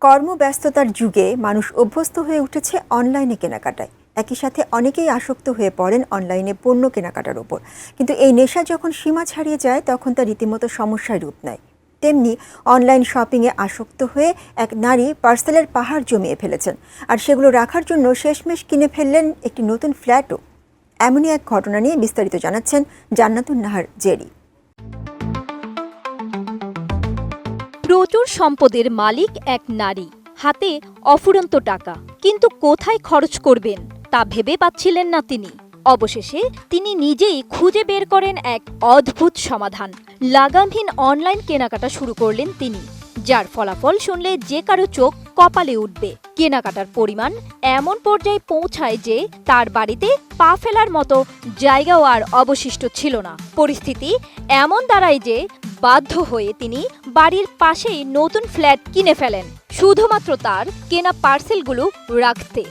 কর্মব্যস্ততার যুগে মানুষ অভ্যস্ত হয়ে উঠেছে অনলাইনে কেনাকাটায়। একই সাথে অনেকেই আসক্ত হয়ে পড়েন অনলাইনে পণ্য কেনাকাটার ওপর। কিন্তু এই নেশা যখন সীমা ছাড়িয়ে যায় তখন তা রীতিমতো সমস্যায় রূপ নেয়। তেমনি অনলাইন শপিংয়ে আসক্ত হয়ে এক নারী পার্সেলের পাহাড় জমিয়ে ফেলেছেন, আর সেগুলো রাখার জন্য শেষমেশ কিনে ফেললেন একটি নতুন ফ্ল্যাটও। এমনই এক ঘটনা নিয়ে বিস্তারিত জানাচ্ছেন জান্নাতুন নাহার জেরি। প্রচুর সম্পদের মালিক এক নারী, হাতে অফুরন্ত টাকা, কিন্তু কোথায় খরচ করবেন তা ভেবে পাচ্ছিলেন না তিনি। অবশেষে তিনি নিজেই খুঁজে বের করেন এক অদ্ভুত সমাধান। লাগামহীন অনলাইন কেনাকাটা শুরু করলেন তিনি, যার ফলাফল শুনলে যে কারো চোখ কপালে উঠবে। কেনাকাটার পরিমাণ এমন পর্যায়ে পৌঁছায় যে তার বাড়িতে পা ফেলার মতো জায়গাও আর অবশিষ্ট ছিল না। পরিস্থিতি এমন দাঁড়ায় যে বাধ্য হয়ে তিনি বাড়ির পাশেই নতুন ফ্ল্যাট কিনে ফেলেন, শুধুমাত্র তার কেনা পার্সেলগুলো রাখতে।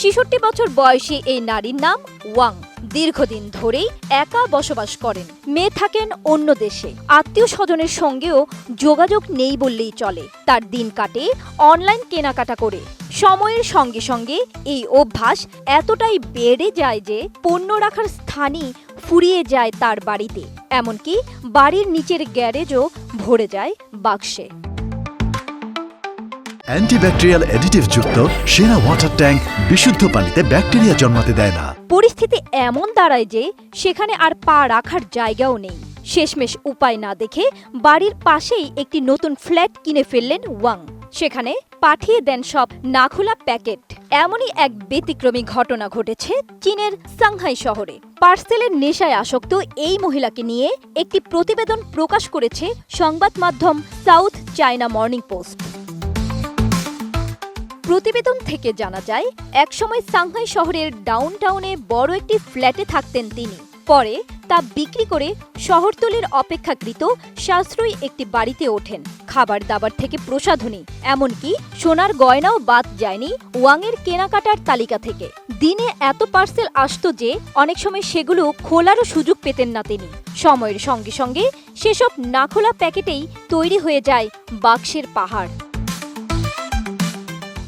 ৬৬ বছর বয়সী এই নারীর নাম ওয়াং। দীর্ঘদিন ধরেই একা বসবাস করেন। মেয়ে থাকেন অন্য দেশে, আত্মীয় স্বজনের সঙ্গেও যোগাযোগ নেই বললেই চলে। তার দিন কাটে অনলাইন কেনাকাটা করে। সময়ের সঙ্গে সঙ্গে এই অভ্যাস এতটাই বেড়ে যায় যে পণ্য রাখার স্থানই ফুরিয়ে যায় তার বাড়িতে। এমনকি বাড়ির নিচের গ্যারেজও ভরে যায় বাক্সে। অ্যান্টিব্যাকটেরিয়াল অ্যাডিটিভ যুক্ত সেরা ওয়াটার ট্যাঙ্ক বিশুদ্ধ পানিতে ব্যাকটেরিয়া জন্মাতে দেয় না। পরিস্থিতি এমন দাঁড়ায় যে সেখানে আর পা রাখার জায়গাও নেই। শেষমেশ উপায় না দেখে বাড়ির পাশেই একটি নতুন ফ্ল্যাট কিনে ফেললেন ওয়াং। সেখানে পাঠিয়ে দেন সব না খোলা প্যাকেট। এমনই এক ব্যতিক্রমী ঘটনা ঘটেছে চীনের সাংহাই শহরে। পার্সেলের নেশায় আসক্ত এই মহিলাকে নিয়ে একটি প্রতিবেদন প্রকাশ করেছে সংবাদ মাধ্যম সাউথ চায়না মর্নিং পোস্ট। প্রতিবেদন থেকে জানা যায়, একসময় সাংহাই শহরের ডাউনটাউনে বড় একটি ফ্ল্যাটে থাকতেন তিনি। পরে তা বিক্রি করে শহরতলির অপেক্ষাকৃত সাশ্রয়ী একটি বাড়িতে ওঠেন। খাবার দাবার থেকে প্রসাধনী, এমনকি সোনার গয়নাও বাদ যায়নি ওয়াংয়ের কেনাকাটার তালিকা থেকে। দিনে এত পার্সেল আসতো যে অনেক সময় সেগুলো খোলারও সুযোগ পেতেন না তিনি। সময়ের সঙ্গে সঙ্গে সেসব না খোলা প্যাকেটেই তৈরি হয়ে যায় বাক্সের পাহাড়।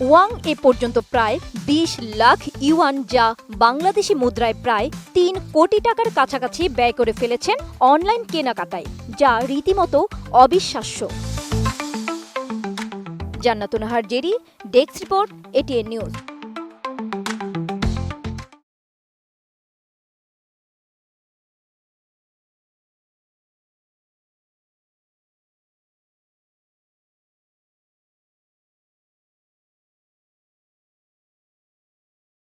ওয়াং এ পর্যন্ত প্রায় ২০ লাখ ইউয়ান, যা বাংলাদেশি মুদ্রায় প্রায় ৩ কোটি টাকার কাছাকাছি ব্যয় করে ফেলেছেন অনলাইন কেনাকাটায়, যা রীতিমতো অবিশ্বাস্য। জান্নাতুন Nahar Jerry, desk report, ATN news.